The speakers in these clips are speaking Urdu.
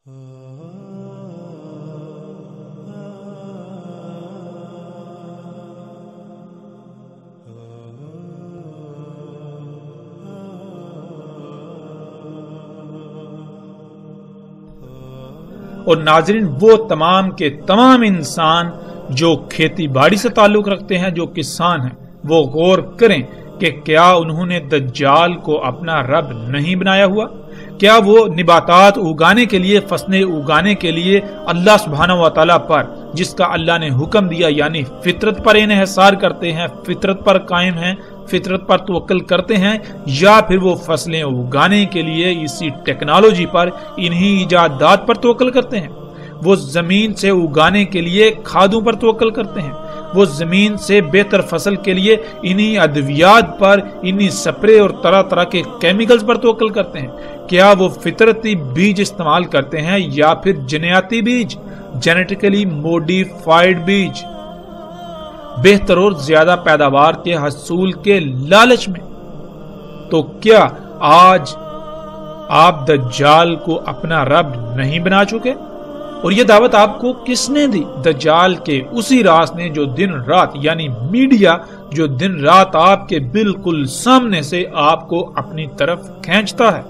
اور ناظرین، وہ تمام کے تمام انسان جو کھیتی باڑی سے تعلق رکھتے ہیں، جو کسان ہیں، وہ غور کریں کہ کیا انہوں نے دجال کو اپنا رب نہیں بنایا ہوا؟ کیا وہ نباتات اگانے کے لیے، فصلیں اگانے کے لیے اللہ سبحانہ و تعالیٰ پر، جس کا اللہ نے حکم دیا، یعنی فطرت پر انحصار کرتے ہیں، فطرت پر قائم ہیں، فطرت پر توکل کرتے ہیں، یا پھر وہ فصلیں اگانے کے لیے اسی ٹیکنالوجی پر، انہی ایجادات پر توکل کرتے ہیں؟ وہ زمین سے اگانے کے لیے کھادوں پر توکل کرتے ہیں، وہ زمین سے بہتر فصل کے لیے انہی ادویات پر، انہی سپرے اور طرح طرح کے کیمیکلز پر توکل کرتے ہیں؟ کیا وہ فطرتی بیج استعمال کرتے ہیں یا پھر جنیاتی بیج، جینیٹیکلی موڈیفائیڈ بیج، بہتر اور زیادہ پیداوار کے حصول کے لالچ میں؟ تو کیا آج آپ دجال کو اپنا رب نہیں بنا چکے؟ اور یہ دعوت آپ کو کس نے دی؟ دجال کے اسی راز نے جو دن رات، یعنی میڈیا، جو دن رات آپ کے بالکل سامنے سے آپ کو اپنی طرف کھینچتا ہے،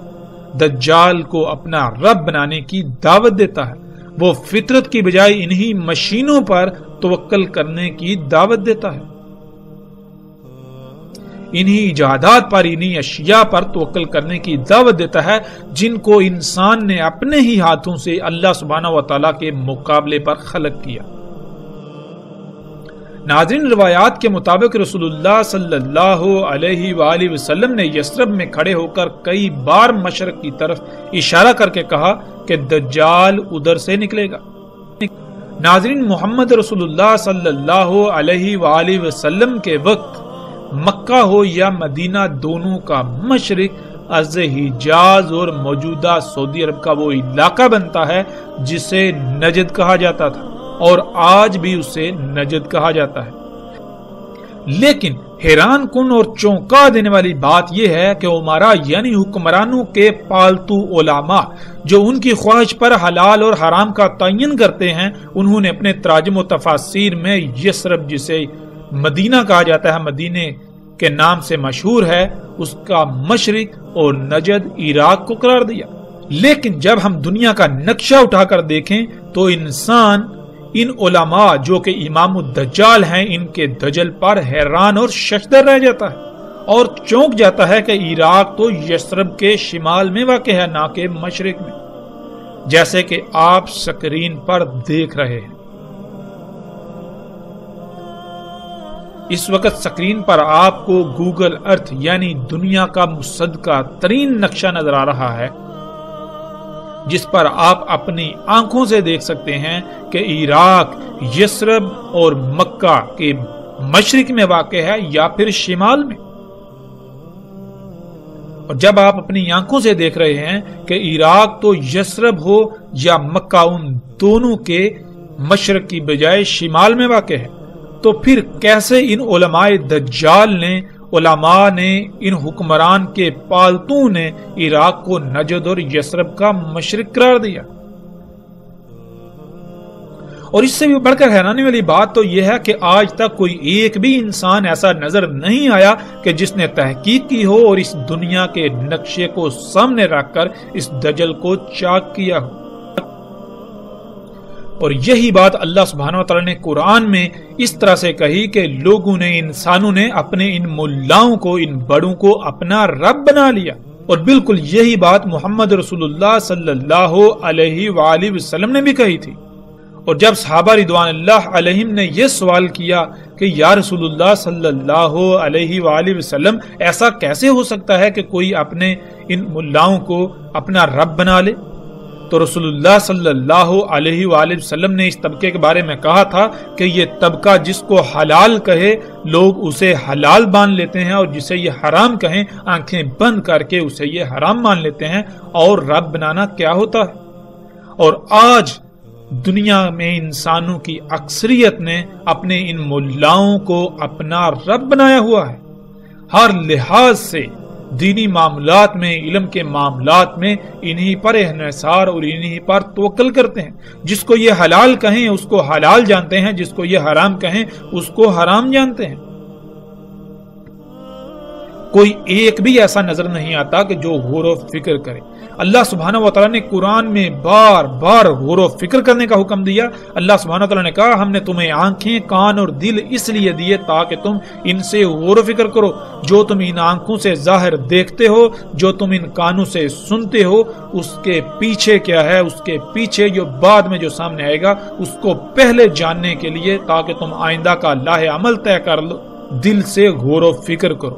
دجال کو اپنا رب بنانے کی دعوت دیتا ہے۔ وہ فطرت کی بجائے انہی مشینوں پر توکل کرنے کی دعوت دیتا ہے، انہی ایجادات پر، انہی اشیاء پر توکل کرنے کی دعوت دیتا ہے جن کو انسان نے اپنے ہی ہاتھوں سے اللہ سبحانہ و تعالیٰ کے مقابلے پر خلق کیا۔ ناظرین، روایات کے مطابق رسول اللہ صلی اللہ علیہ وآلہ وسلم نے یثرب میں کھڑے ہو کر کئی بار مشرق کی طرف اشارہ کر کے کہا کہ دجال ادھر سے نکلے گا۔ ناظرین، محمد رسول اللہ صلی اللہ علیہ وآلہ وسلم کے وقت مکہ ہو یا مدینہ، دونوں کا مشرق از حجاز اور موجودہ سعودی عرب کا وہ علاقہ بنتا ہے جسے نجد کہا جاتا تھا، اور آج بھی اسے نجد کہا جاتا ہے۔ لیکن حیران کن اور چونکا دینے والی بات یہ ہے کہ عمرا یعنی حکمرانوں کے پالتو علماء جو ان کی خواہش پر حلال اور حرام کا تعین کرتے ہیں، انہوں نے اپنے تراجم و تفاسیر میں یثرب، جسے مدینہ کہا جاتا ہے، مدینے کے نام سے مشہور ہے، اس کا مشرق اور نجد عراق کو قرار دیا۔ لیکن جب ہم دنیا کا نقشہ اٹھا کر دیکھیں تو انسان ان علماء جو کہ امام الدجال ہیں، ان کے دجل پر حیران اور ششدر رہ جاتا ہے اور چونک جاتا ہے کہ عراق تو یثرب کے شمال میں واقع ہے، نہ کہ مشرق میں، جیسے کہ آپ سکرین پر دیکھ رہے ہیں۔ اس وقت سکرین پر آپ کو گوگل ارتھ یعنی دنیا کا مصدقہ ترین نقشہ نظر آ رہا ہے، جس پر آپ اپنی آنکھوں سے دیکھ سکتے ہیں کہ عراق یثرب اور مکہ کے مشرق میں واقع ہے یا پھر شمال میں۔ اور جب آپ اپنی آنکھوں سے دیکھ رہے ہیں کہ عراق تو یثرب ہو یا مکہ ان دونوں کے مشرق کی بجائے شمال میں واقع ہے، تو پھر کیسے ان علماء دجال نے، علماء نے، ان حکمران کے پالتوں نے عراق کو نجد اور یثرب کا مشرق قرار دیا؟ اور اس سے بھی بڑھ کر حیرانی والی بات تو یہ ہے کہ آج تک کوئی ایک بھی انسان ایسا نظر نہیں آیا کہ جس نے تحقیق کی ہو اور اس دنیا کے نقشے کو سامنے رکھ کر اس دجل کو چاک کیا ہو۔ اور یہی بات اللہ سبحانہ وتعالی نے قرآن میں اس طرح سے کہی کہ لوگوں نے، انسانوں نے اپنے ان ملاؤں کو، ان بڑوں کو اپنا رب بنا لیا۔ اور بالکل یہی بات محمد رسول اللہ صلی اللہ علیہ وآلہ وسلم نے بھی کہی تھی۔ اور جب صحابہ رضوان اللہ علیہم نے یہ سوال کیا کہ یا رسول اللہ صلی اللہ علیہ وآلہ وسلم، ایسا کیسے ہو سکتا ہے کہ کوئی اپنے ان ملاؤں کو اپنا رب بنا لے؟ تو رسول اللہ صلی اللہ علیہ وآلہ وسلم نے اس طبقے کے بارے میں کہا تھا کہ یہ طبقہ جس کو حلال کہے لوگ اسے حلال مان لیتے ہیں، اور جسے یہ حرام کہیں آنکھیں بند کر کے اسے یہ حرام مان لیتے ہیں۔ اور رب بنانا کیا ہوتا ہے؟ اور آج دنیا میں انسانوں کی اکثریت نے اپنے ان ملاؤں کو اپنا رب بنایا ہوا ہے۔ ہر لحاظ سے دینی معاملات میں، علم کے معاملات میں انہی پر انحصار اور انہی پر توکل کرتے ہیں۔ جس کو یہ حلال کہیں اس کو حلال جانتے ہیں، جس کو یہ حرام کہیں اس کو حرام جانتے ہیں۔ کوئی ایک بھی ایسا نظر نہیں آتا کہ جو غور و فکر کرے۔ اللہ سبحانہ و تعالیٰ نے قرآن میں بار بار غور و فکر کرنے کا حکم دیا۔ اللہ سبحانہ و تعالیٰ نے کہا ہم نے تمہیں آنکھیں، کان اور دل اس لیے دیے تاکہ تم ان سے غور و فکر کرو۔ جو تم ان آنکھوں سے ظاہر دیکھتے ہو، جو تم ان کانوں سے سنتے ہو، اس کے پیچھے کیا ہے، اس کے پیچھے جو بعد میں جو سامنے آئے گا اس کو پہلے جاننے کے لیے تاکہ تم آئندہ کا لاہ عمل طے کر لو، دل سے غور و فکر کرو۔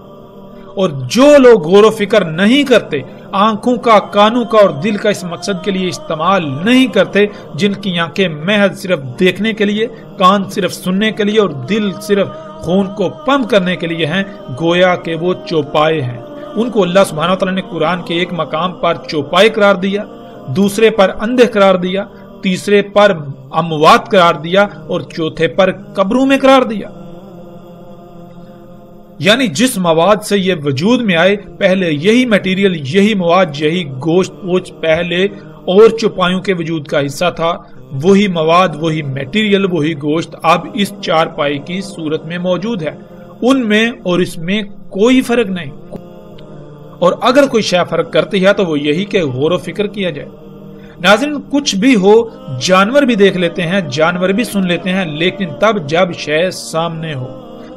اور جو لوگ غور و فکر نہیں کرتے، آنکھوں کا، کانوں کا اور دل کا اس مقصد کے لیے استعمال نہیں کرتے، جن کی آنکھیں محض صرف دیکھنے کے لیے، کان صرف سننے کے لیے اور دل صرف خون کو پمپ کرنے کے لیے ہیں، گویا کہ وہ چوپائے ہیں۔ ان کو اللہ سبحانہ وتعالی نے قرآن کے ایک مقام پر چوپائے قرار دیا، دوسرے پر اندھے قرار دیا، تیسرے پر اموات قرار دیا اور چوتھے پر قبروں میں قرار دیا۔ یعنی جس مواد سے یہ وجود میں آئے، پہلے یہی میٹیریل، یہی مواد، یہی گوشت پوچھ پہلے اور چوپایوں کے وجود کا حصہ تھا، وہی مواد، وہی میٹیریل، وہی گوشت اب اس چار پائی کی صورت میں موجود ہے۔ ان میں اور اس میں کوئی فرق نہیں، اور اگر کوئی شے فرق کرتی ہے تو وہ یہی کہ غور و فکر کیا جائے۔ ناظرین، کچھ بھی ہو، جانور بھی دیکھ لیتے ہیں، جانور بھی سن لیتے ہیں، لیکن تب جب شے سامنے ہو۔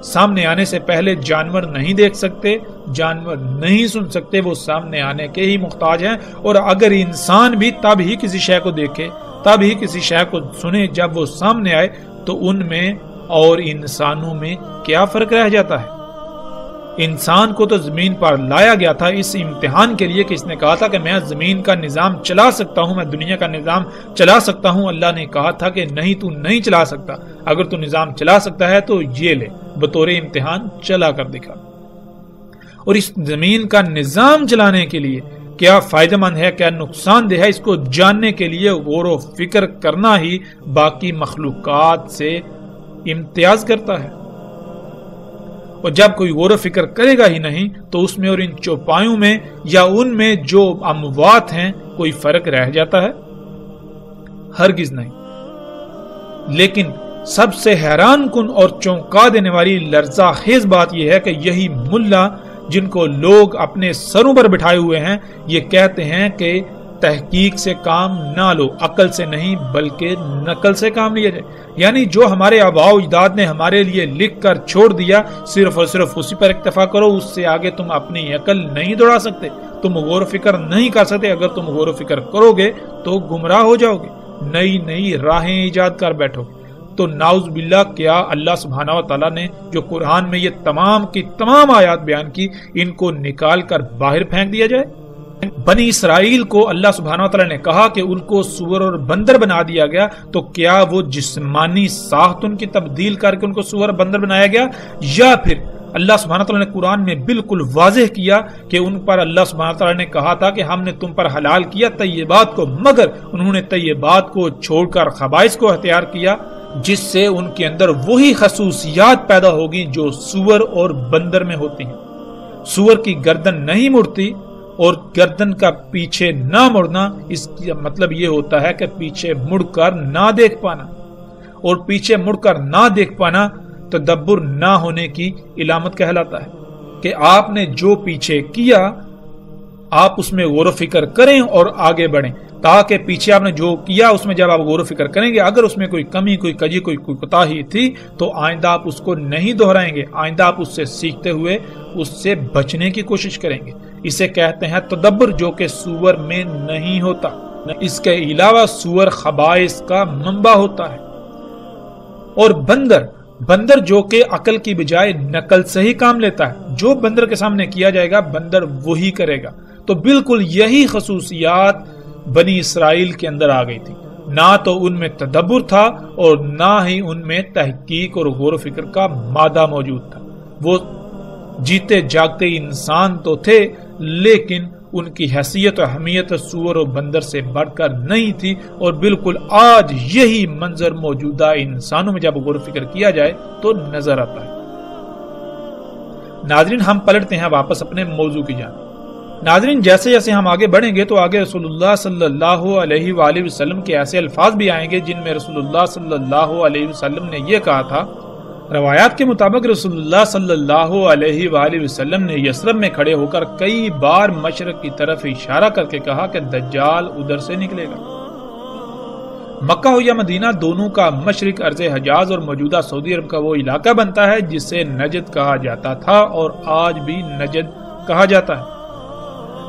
سامنے آنے سے پہلے جانور نہیں دیکھ سکتے، جانور نہیں سن سکتے، وہ سامنے آنے کے ہی محتاج ہیں۔ اور اگر انسان بھی تب ہی کسی شے کو دیکھے، تب ہی کسی شے کو سنے جب وہ سامنے آئے، تو ان میں اور انسانوں میں کیا فرق رہ جاتا ہے؟ انسان کو تو زمین پر لایا گیا تھا اس امتحان کے لیے کہ اس نے کہا تھا کہ میں زمین کا نظام چلا سکتا ہوں، میں دنیا کا نظام چلا سکتا ہوں۔ اللہ نے کہا تھا کہ نہیں، تو نہیں چلا سکتا، اگر تو نظام چلا سکتا ہے تو یہ لے، بطور امتحان چلا کر دکھا۔ اور اس زمین کا نظام چلانے کے لیے کیا فائدہ مند ہے، کیا نقصان دہ ہے، اس کو جاننے کے لیے غور و فکر کرنا ہی باقی مخلوقات سے امتیاز کرتا ہے۔ اور جب کوئی غور و فکر کرے گا ہی نہیں تو اس میں اور ان چوپایوں میں یا ان میں جو اموات ہیں کوئی فرق رہ جاتا ہے؟ ہرگز نہیں۔ لیکن سب سے حیران کن اور چونکا دینے والی لرزہ خیز بات یہ ہے کہ یہی ملا جن کو لوگ اپنے سروں پر بٹھائے ہوئے ہیں، یہ کہتے ہیں کہ تحقیق سے کام نہ لو، عقل سے نہیں بلکہ نقل سے کام لیا جائے۔ یعنی جو ہمارے آباء و اجداد نے ہمارے لیے لکھ کر چھوڑ دیا، صرف اور صرف اسی پر اکتفا کرو، اس سے آگے تم اپنی عقل نہیں دوڑا سکتے، تم غور و فکر نہیں کر سکتے۔ اگر تم غور و فکر کرو گے تو گمراہ ہو جاؤ گے، نئی نئی راہیں ایجاد کر بیٹھو گے۔ تو نعوذ باللہ، کیا اللہ سبحانہ و تعالیٰ نے جو قرآن میں یہ تمام کی تمام آیات بیان کی، ان کو نکال کر باہر پھینک دیا جائے؟ بنی اسرائیل کو اللہ سبحانہ وتعالی نے کہا کہ ان کو سور اور بندر بنا دیا گیا، تو کیا وہ جسمانی ساخت ان کی تبدیل کر کے ان کو سور اور بندر بنایا گیا، یا پھر اللہ سبحانہ وتعالی نے قرآن میں بالکل واضح کیا کہ ان پر اللہ سبحانہ وتعالی نے کہا تھا کہ ہم نے تم پر حلال کیا طیبات کو، مگر انہوں نے طیبات کو چھوڑ کر خبائث کو اختیار کیا، جس سے ان کے اندر وہی خصوصیات پیدا ہوگی جو سور اور بندر میں ہوتی ہیں۔ سور کی گردن نہیں مڑتی، اور گردن کا پیچھے نہ مڑنا، اس کا مطلب یہ ہوتا ہے کہ پیچھے مڑ کر نہ دیکھ پانا، اور پیچھے مڑ کر نہ دیکھ پانا تدبر نہ ہونے کی علامت کہلاتا ہے، کہ آپ نے جو پیچھے کیا آپ اس میں غور و فکر کریں اور آگے بڑھیں، تاکہ پیچھے آپ نے جو کیا اس میں جب آپ غور و فکر کریں گے، اگر اس میں کوئی کمی، کوئی کجی، کوئی کوتاہی تھی تو آئندہ آپ اس کو نہیں دہرائیں گے، آئندہ آپ اس سے سیکھتے ہوئے اس سے بچنے کی کوشش کریں گے۔ اسے کہتے ہیں تدبر، جو کہ سور میں نہیں ہوتا۔ اس کے علاوہ سور خبائث کا منبع ہوتا ہے۔ اور بندر جو کہ عقل کی بجائے نقل سے ہی کام لیتا ہے، جو بندر کے سامنے کیا جائے گا بندر وہی کرے گا۔ تو بالکل یہی خصوصیات بنی اسرائیل کے اندر آ گئی تھی، نہ تو ان میں تدبر تھا اور نہ ہی ان میں تحقیق اور غور و فکر کا مادہ موجود تھا۔ وہ جیتے جاگتے انسان تو تھے، لیکن ان کی حیثیت و اہمیت سور و بندر سے بڑھ کر نہیں تھی، اور بالکل آج یہی منظر موجودہ انسانوں میں جب غور و فکر کیا جائے تو نظر آتا ہے۔ ناظرین ہم پلٹتے ہیں واپس اپنے موضوع کی جانب۔ ناظرین جیسے جیسے ہم آگے بڑھیں گے تو آگے رسول اللہ صلی اللہ علیہ وآلہ وسلم کے ایسے الفاظ بھی آئیں گے جن میں رسول اللہ صلی اللہ علیہ وسلم نے یہ کہا تھا۔ روایات کے مطابق رسول اللہ صلی اللہ علیہ وآلہ وسلم نے یثرب میں کھڑے ہو کر کئی بار مشرق کی طرف اشارہ کر کے کہا کہ دجال ادھر سے نکلے گا۔ مکہ ہو یا مدینہ دونوں کا مشرق ارض حجاز اور موجودہ سعودی عرب کا وہ علاقہ بنتا ہے جسے نجد کہا جاتا تھا اور آج بھی نجد کہا جاتا ہے۔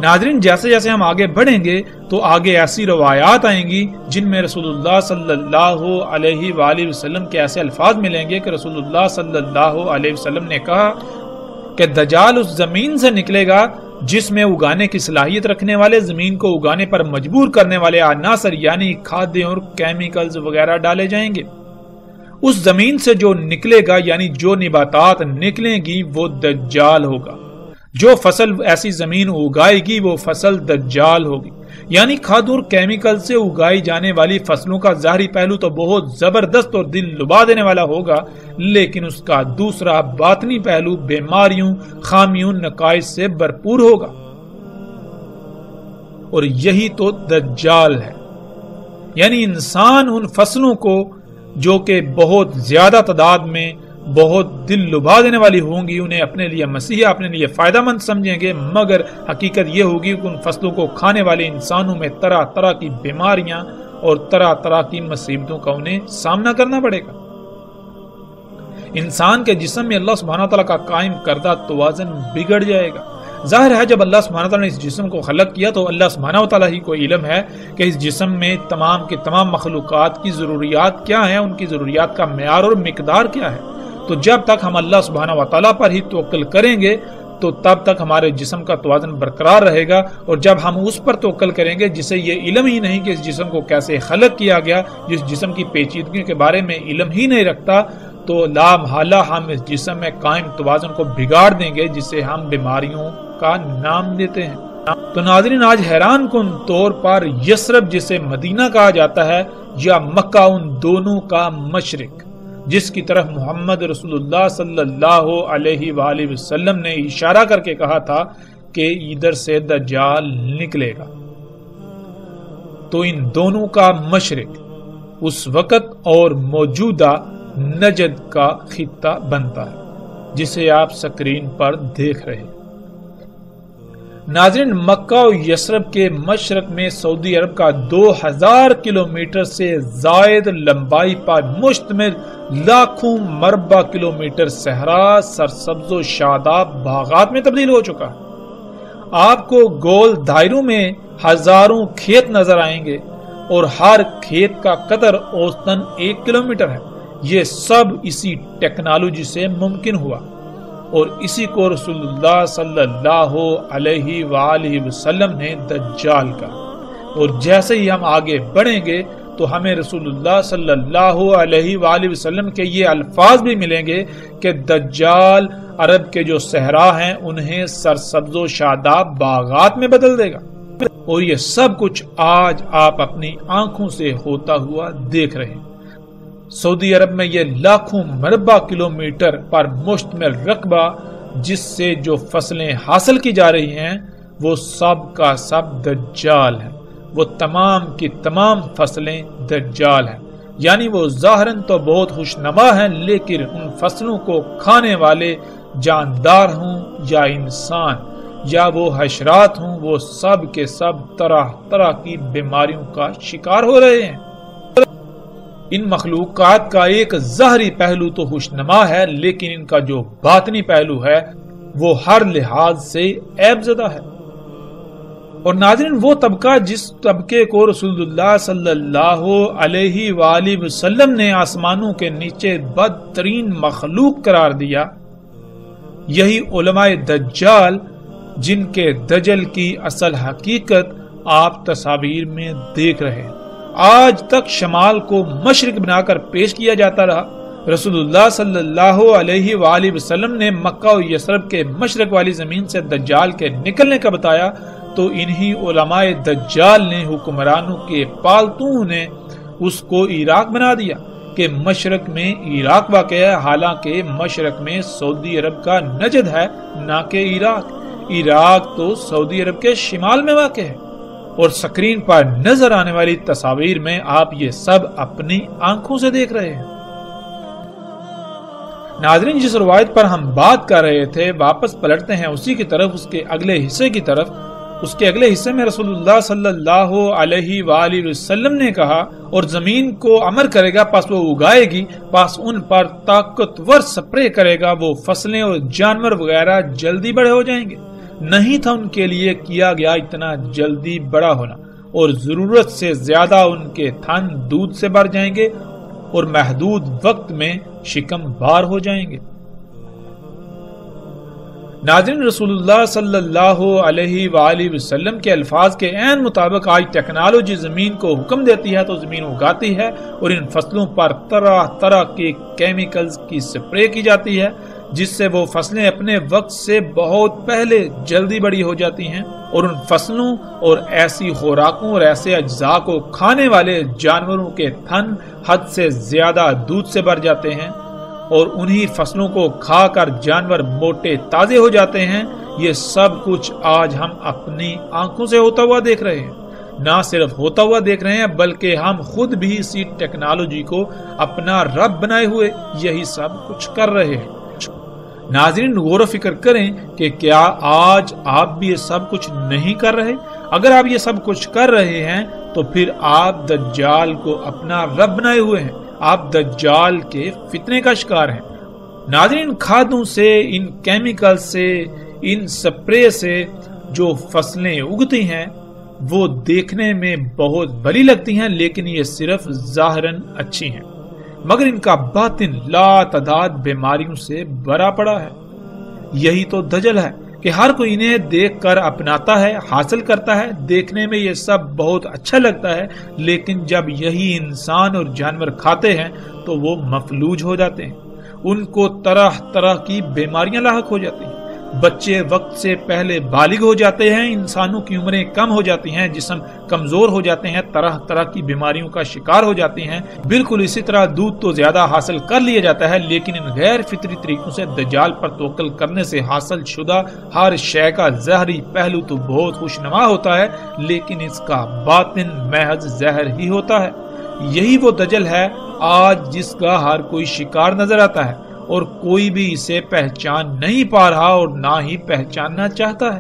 ناظرین جیسے جیسے ہم آگے بڑھیں گے تو آگے ایسی روایات آئیں گی جن میں رسول اللہ صلی اللہ علیہ وآلہ وسلم کے ایسے الفاظ ملیں گے کہ رسول اللہ صلی اللہ علیہ وسلم نے کہا کہ دجال اس زمین سے نکلے گا جس میں اگانے کی صلاحیت رکھنے والے، زمین کو اگانے پر مجبور کرنے والے عناصر یعنی کھادیں اور کیمیکلز وغیرہ ڈالے جائیں گے۔ اس زمین سے جو نکلے گا یعنی جو نباتات نکلیں گی وہ دجال ہوگا۔ جو فصل ایسی زمین اگائے گی وہ فصل دجال ہوگی۔ یعنی کھاد اور کیمیکل سے اگائی جانے والی فصلوں کا ظاہری پہلو تو بہت زبردست اور دل لبا دینے والا ہوگا، لیکن اس کا دوسرا باطنی پہلو بیماریوں، خامیوں، نقائص سے بھرپور ہوگا۔ اور یہی تو دجال ہے۔ یعنی انسان ان فصلوں کو جو کہ بہت زیادہ تعداد میں بہت دل لبا دینے والی ہوں گی انہیں اپنے لیے مسیح اپنے لیے فائدہ مند سمجھیں گے، مگر حقیقت یہ ہوگی کہ ان فصلوں کو کھانے والے انسانوں میں طرح طرح کی بیماریاں اور طرح طرح کی مصیبتوں کا انہیں سامنا کرنا پڑے گا۔ انسان کے جسم میں اللہ سبحانہ وتعالی کا قائم کردہ توازن بگڑ جائے گا۔ ظاہر ہے جب اللہ سبحانہ وتعالی نے اس جسم کو خلق کیا تو اللہ سبحانہ وتعالی ہی کو علم ہے کہ اس جسم میں تمام کے تمام مخلوقات کی ضروریات کیا ہیں، ان کی ضروریات کا معیار اور مقدار کیا ہے۔ تو جب تک ہم اللہ سبحانہ وتعالی پر ہی توکل کریں گے تو تب تک ہمارے جسم کا توازن برقرار رہے گا، اور جب ہم اس پر توکل کریں گے جسے یہ علم ہی نہیں کہ اس جسم کو کیسے خلق کیا گیا، جس جسم کی پیچیدگیوں کے بارے میں علم ہی نہیں رکھتا، تو لا محالہ ہم اس جسم میں قائم توازن کو بگاڑ دیں گے جسے ہم بیماریوں کا نام دیتے ہیں۔ تو ناظرین آج حیران کن طور پر یثرب جسے مدینہ کہا جاتا ہے یا مکہ ان دونوں کا مشرق جس کی طرف محمد رسول اللہ صلی اللہ علیہ وآلہ وسلم نے اشارہ کر کے کہا تھا کہ ادھر سے دجال نکلے گا، تو ان دونوں کا مشرق اس وقت اور موجودہ نجد کا خطہ بنتا ہے جسے آپ سکرین پر دیکھ رہے ہیں۔ ناظرین مکہ و یثرب کے مشرق میں سعودی عرب کا 2000 کلومیٹر سے زائد لمبائی پر مشتمل لاکھوں مربع کلومیٹر صحرا سرسبز و شاداب باغات میں تبدیل ہو چکا ہے۔ آپ کو گول دائروں میں ہزاروں کھیت نظر آئیں گے اور ہر کھیت کا قطر اوسطاً 1 کلومیٹر ہے۔ یہ سب اسی ٹیکنالوجی سے ممکن ہوا اور اسی کو رسول اللہ صلی اللہ علیہ وآلہ وسلم نے دجال کہا۔ اور جیسے ہی ہم آگے بڑھیں گے تو ہمیں رسول اللہ صلی اللہ علیہ وآلہ وسلم کے یہ الفاظ بھی ملیں گے کہ دجال عرب کے جو صحرا ہیں انہیں سرسبز و شاداب باغات میں بدل دے گا، اور یہ سب کچھ آج آپ اپنی آنکھوں سے ہوتا ہوا دیکھ رہے ہیں۔ سعودی عرب میں یہ لاکھوں مربع کلومیٹر پر مشتمل رقبہ جس سے جو فصلیں حاصل کی جا رہی ہیں وہ سب کا سب دجال ہے، وہ تمام کی تمام فصلیں دجال ہیں۔ یعنی وہ ظاہراً تو بہت خوشنما ہیں، لیکن ان فصلوں کو کھانے والے جاندار ہوں یا انسان یا وہ حشرات ہوں، وہ سب کے سب طرح طرح کی بیماریوں کا شکار ہو رہے ہیں۔ ان مخلوقات کا ایک ظاہری پہلو تو خوشنما ہے، لیکن ان کا جو باطنی پہلو ہے وہ ہر لحاظ سے عیب زدہ ہے۔ اور ناظرین وہ طبقہ جس طبقے کو رسول اللہ صلی اللہ علیہ وآلہ وسلم نے آسمانوں کے نیچے بدترین مخلوق قرار دیا، یہی علماء دجال جن کے دجل کی اصل حقیقت آپ تصاویر میں دیکھ رہے ہیں، آج تک شمال کو مشرق بنا کر پیش کیا جاتا رہا۔ رسول اللہ صلی اللہ علیہ وآلہ وسلم نے مکہ و یثرب کے مشرق والی زمین سے دجال کے نکلنے کا بتایا، تو انہی علماء دجال نے حکمرانوں کے پالتوں نے اس کو عراق بنا دیا۔ کہ مشرق میں عراق واقع ہے، حالانکہ مشرق میں سعودی عرب کا نجد ہے، نہ کہ عراق۔ عراق تو سعودی عرب کے شمال میں واقع ہے، اور سکرین پر نظر آنے والی تصاویر میں آپ یہ سب اپنی آنکھوں سے دیکھ رہے ہیں۔ ناظرین، جس روایت پر ہم بات کر رہے تھے واپس پلٹتے ہیں اسی کی طرف، اس کے اگلے حصے کی طرف۔ اس کے اگلے حصے میں رسول اللہ صلی اللہ علیہ وآلہ وسلم نے کہا، اور زمین کو امر کرے گا پس وہ اگائے گی، پس ان پر طاقتور سپرے کرے گا، وہ فصلیں اور جانور وغیرہ جلدی بڑے ہو جائیں گے۔ نہیں تھا ان کے لیے کیا گیا اتنا جلدی بڑا ہونا، اور ضرورت سے زیادہ ان کے تھن دودھ سے بھر جائیں گے اور محدود وقت میں شکم بار ہو جائیں گے۔ ناظرین، رسول اللہ صلی اللہ علیہ وآلہ وسلم کے الفاظ کے عین مطابق آج ٹیکنالوجی زمین کو حکم دیتی ہے تو زمین اگاتی ہے، اور ان فصلوں پر طرح طرح کے کیمیکلز کی سپرے کی جاتی ہے، جس سے وہ فصلیں اپنے وقت سے بہت پہلے جلدی بڑی ہو جاتی ہیں، اور ان فصلوں اور ایسی خوراکوں اور ایسے اجزاء کو کھانے والے جانوروں کے تھن حد سے زیادہ دودھ سے بھر جاتے ہیں، اور انہی فصلوں کو کھا کر جانور موٹے تازے ہو جاتے ہیں۔ یہ سب کچھ آج ہم اپنی آنکھوں سے ہوتا ہوا دیکھ رہے ہیں۔ نہ صرف ہوتا ہوا دیکھ رہے ہیں بلکہ ہم خود بھی اسی ٹیکنالوجی کو اپنا رب بنائے ہوئے یہی سب کچھ کر رہے ہیں۔ ناظرین، غور و فکر کریں کہ کیا آج آپ بھی یہ سب کچھ نہیں کر رہے؟ اگر آپ یہ سب کچھ کر رہے ہیں تو پھر آپ دجال کو اپنا رب بنائے ہوئے ہیں، آپ دجال کے فتنے کا شکار ہیں۔ ناظرین، کھادوں سے، ان کیمیکل سے، ان سپرے سے جو فصلیں اگتی ہیں وہ دیکھنے میں بہت بھلی لگتی ہیں، لیکن یہ صرف ظاہراً اچھی ہیں، مگر ان کا باطن لا تعداد بیماریوں سے بھرا پڑا ہے۔ یہی تو دجل ہے کہ ہر کوئی انہیں دیکھ کر اپناتا ہے، حاصل کرتا ہے، دیکھنے میں یہ سب بہت اچھا لگتا ہے، لیکن جب یہی انسان اور جانور کھاتے ہیں تو وہ مفلوج ہو جاتے ہیں، ان کو طرح طرح کی بیماریاں لاحق ہو جاتی ہیں، بچے وقت سے پہلے بالغ ہو جاتے ہیں، انسانوں کی عمریں کم ہو جاتی ہیں، جسم کمزور ہو جاتے ہیں، طرح طرح کی بیماریوں کا شکار ہو جاتی ہیں۔ بالکل اسی طرح دودھ تو زیادہ حاصل کر لیا جاتا ہے، لیکن ان غیر فطری طریقوں سے دجال پر توکل کرنے سے حاصل شدہ ہر شے کا ظاہری پہلو تو بہت خوشنما ہوتا ہے، لیکن اس کا باطن محض زہر ہی ہوتا ہے۔ یہی وہ دجل ہے آج جس کا ہر کوئی شکار نظر آتا ہے، اور کوئی بھی اسے پہچان نہیں پا رہا اور نہ ہی پہچاننا چاہتا ہے۔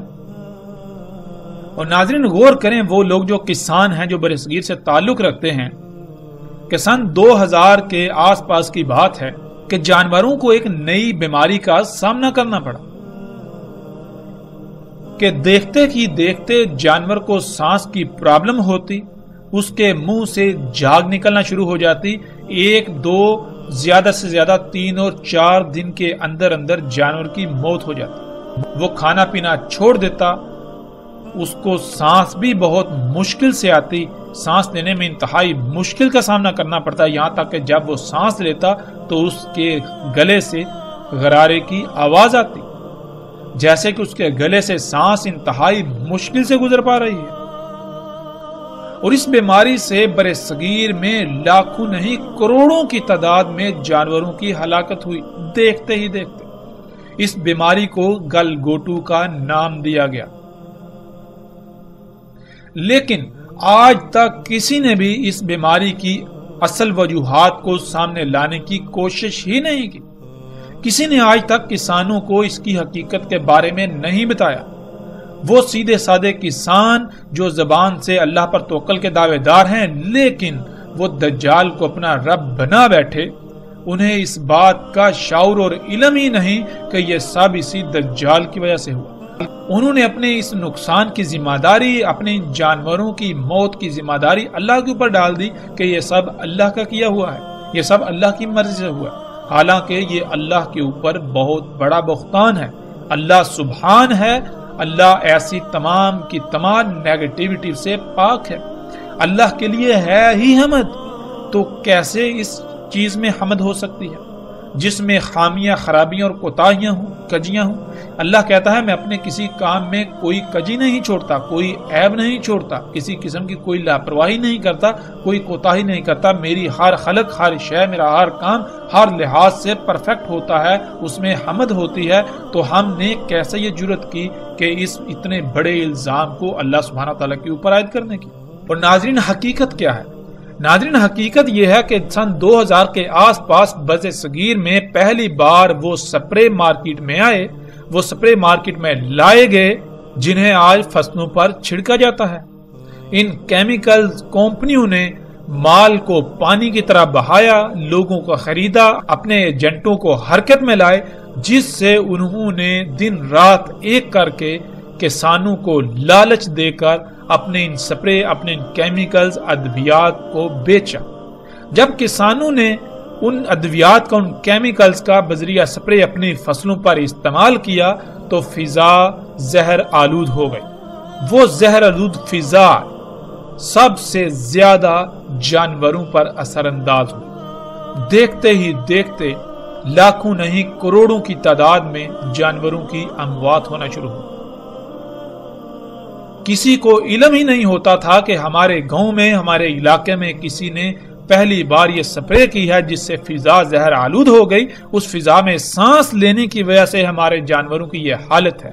اور ناظرین، غور کریں، وہ لوگ جو کسان ہیں، جو برصغیر سے تعلق رکھتے ہیں، کہ سن 2000 کے آس پاس کی بات ہے کہ جانوروں کو ایک نئی بیماری کا سامنا کرنا پڑا کہ دیکھتے ہی دیکھتے جانور کو سانس کی پرابلم ہوتی، اس کے منہ سے جھاگ نکلنا شروع ہو جاتی، 1 2 زیادہ سے زیادہ 3 اور 4 دن کے اندر اندر جانور کی موت ہو جاتی، وہ کھانا پینا چھوڑ دیتا، اس کو سانس بھی بہت مشکل سے آتی، سانس لینے میں انتہائی مشکل کا سامنا کرنا پڑتا، یہاں تک کہ جب وہ سانس لیتا تو اس کے گلے سے غرارے کی آواز آتی، جیسے کہ اس کے گلے سے سانس انتہائی مشکل سے گزر پا رہی ہے۔ اور اس بیماری سے برصغیر میں لاکھوں نہیں کروڑوں کی تعداد میں جانوروں کی ہلاکت ہوئی، دیکھتے ہی دیکھتے۔ اس بیماری کو گل گوٹو کا نام دیا گیا، لیکن آج تک کسی نے بھی اس بیماری کی اصل وجوہات کو سامنے لانے کی کوشش ہی نہیں کی۔ کسی نے آج تک کسانوں کو اس کی حقیقت کے بارے میں نہیں بتایا۔ وہ سیدھے سادے کسان جو زبان سے اللہ پر توکل کے دعوے دار ہیں، لیکن وہ دجال کو اپنا رب بنا بیٹھے، انہیں اس بات کا شعور اور علم ہی نہیں کہ یہ سب اسی دجال کی وجہ سے ہوا۔ انہوں نے اپنے اس نقصان کی ذمہ داری، اپنے جانوروں کی موت کی ذمہ داری اللہ کے اوپر ڈال دی کہ یہ سب اللہ کا کیا ہوا ہے، یہ سب اللہ کی مرضی سے ہوا ہے، حالانکہ یہ اللہ کے اوپر بہت بڑا بہتان ہے۔ اللہ سبحان ہے، اللہ ایسی تمام کی تمام نیگیٹیوٹی سے پاک ہے، اللہ کے لیے ہے ہی حمد، تو کیسے اس چیز میں حمد ہو سکتی ہے؟ جس میں خامیاں، خرابیاں اور کوتاہیاں ہوں، کجیاں ہوں۔ اللہ کہتا ہے میں اپنے کسی کام میں کوئی کجی نہیں چھوڑتا، کوئی عیب نہیں چھوڑتا، کسی قسم کی کوئی لاپرواہی نہیں کرتا، کوئی کوتاہی نہیں کرتا۔ میری ہر خلق، ہر شے، میرا ہر کام ہر لحاظ سے پرفیکٹ ہوتا ہے، اس میں حمد ہوتی ہے۔ تو ہم نے کیسے یہ جرت کی کہ اس اتنے بڑے الزام کو اللہ سبحانہ تعالیٰ کے اوپر عائد کرنے کی؟ اور ناظرین، حقیقت کیا ہے؟ ناظرین، حقیقت یہ ہے کہ سن 2000 کے آس پاس بر صغیر میں پہلی بار وہ سپرے مارکیٹ میں آئے، وہ سپرے مارکیٹ میں لائے گئے جنہیں آج فصلوں پر چھڑکا جاتا ہے۔ ان کیمیکل کمپنیوں نے مال کو پانی کی طرح بہایا، لوگوں کو خریدا، اپنے ایجنٹوں کو حرکت میں لائے، جس سے انہوں نے دن رات ایک کر کے کسانوں کو لالچ دے کر اپنے ان سپرے، اپنے ان کیمیکلز، ادویات کو بیچا۔ جب کسانوں نے ان ادویات کا، ان کیمیکلز کا بذریعہ سپرے اپنی فصلوں پر استعمال کیا تو فضا زہر آلود ہو گئی۔ وہ زہر آلود فضا سب سے زیادہ جانوروں پر اثر انداز ہوئی۔ دیکھتے ہی دیکھتے لاکھوں نہیں کروڑوں کی تعداد میں جانوروں کی اموات ہونا شروع ہوئی۔ کسی کو علم ہی نہیں ہوتا تھا کہ ہمارے گاؤں میں، ہمارے علاقے میں کسی نے پہلی بار یہ سپرے کی ہے جس سے فضا زہر آلود ہو گئی۔ اس فضا میں سانس لینے کی وجہ سے ہمارے جانوروں کی یہ حالت ہے۔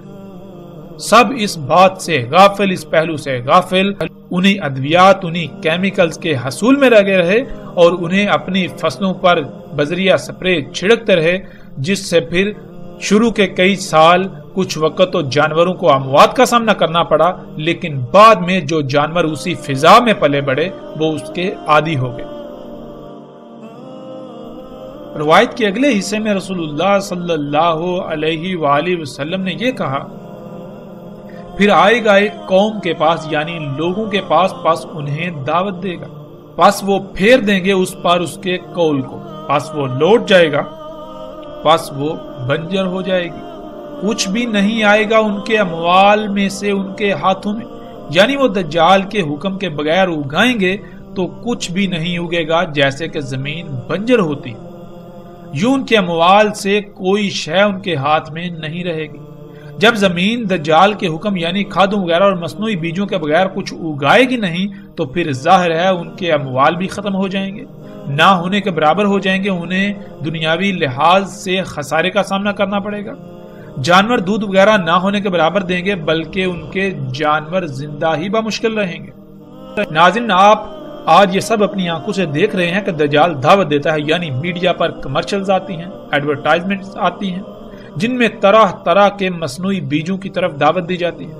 سب اس بات سے غافل، اس پہلو سے غافل، انہی ادویات، انہی کیمیکلز کے حصول میں لگے رہے اور انہیں اپنی فصلوں پر بذریعہ سپرے چھڑکتے رہے، جس سے پھر شروع کے کئی سال کچھ وقت تو جانوروں کو اموات کا سامنا کرنا پڑا، لیکن بعد میں جو جانور اسی فضا میں پلے بڑھے وہ اس کے عادی ہو گئے۔ روایت کے اگلے حصے میں رسول اللہ صلی اللہ علیہ وآلہ وسلم نے یہ کہا، پھر آئے گا ایک قوم کے پاس، یعنی لوگوں کے پاس، پس انہیں دعوت دے گا، پس وہ پھیر دیں گے اس پر اس کے قول کو، پس وہ لوٹ جائے گا، پس وہ بنجر ہو جائے گی، کچھ بھی نہیں آئے گا ان کے اموال میں سے ان کے ہاتھوں میں، یعنی وہ دجال کے حکم کے بغیر اگائیں گے تو کچھ بھی نہیں اگے گا، جیسے کہ زمین بنجر ہوتی، یوں ان کے اموال سے کوئی شے ان کے ہاتھ میں نہیں رہے گی۔ جب زمین دجال کے حکم یعنی کھادوں وغیرہ اور مصنوعی بیجوں کے بغیر کچھ اگائے گی نہیں تو پھر ظاہر ہے ان کے اموال بھی ختم ہو جائیں گے، نہ ہونے کے برابر ہو جائیں گے، انہیں دنیاوی لحاظ سے خسارے کا سامنا کرنا پڑے گا۔ جانور دودھ وغیرہ نہ ہونے کے برابر دیں گے، بلکہ ان کے جانور زندہ ہی بمشکل رہیں گے۔ ناظرین، آپ آج یہ سب اپنی آنکھوں سے دیکھ رہے ہیں کہ دجال دعوت دیتا ہے، یعنی میڈیا پر کمرشلز آتی ہیں، ایڈورٹائزمنٹس آتی ہیں، جن میں طرح طرح کے مصنوعی بیجوں کی طرف دعوت دی جاتی ہے